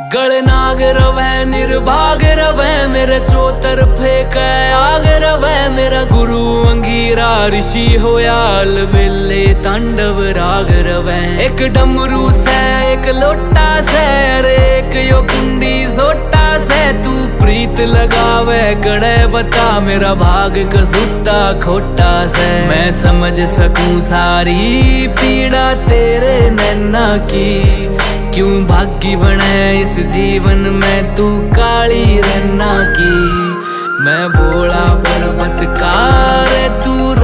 गणनाग रवै निर्भाग रवै मेरे चौतरफे कै आग रवै मेरा गुरु अंगीरा ऋषि होया अलबेले तांडव राग रवै। एक डमरू से एक लोटा से अरे एक यो कुंडी सोटा से तू प्रीत लगावे कड़े बता मेरा भाग कसूता खोटा से। मैं समझ सकूं सारी पीड़ा तेरे नैना की, क्यों भागी बने इस जीवन में तू काली रन्ना की। मैं भोला पर्वत का रे तू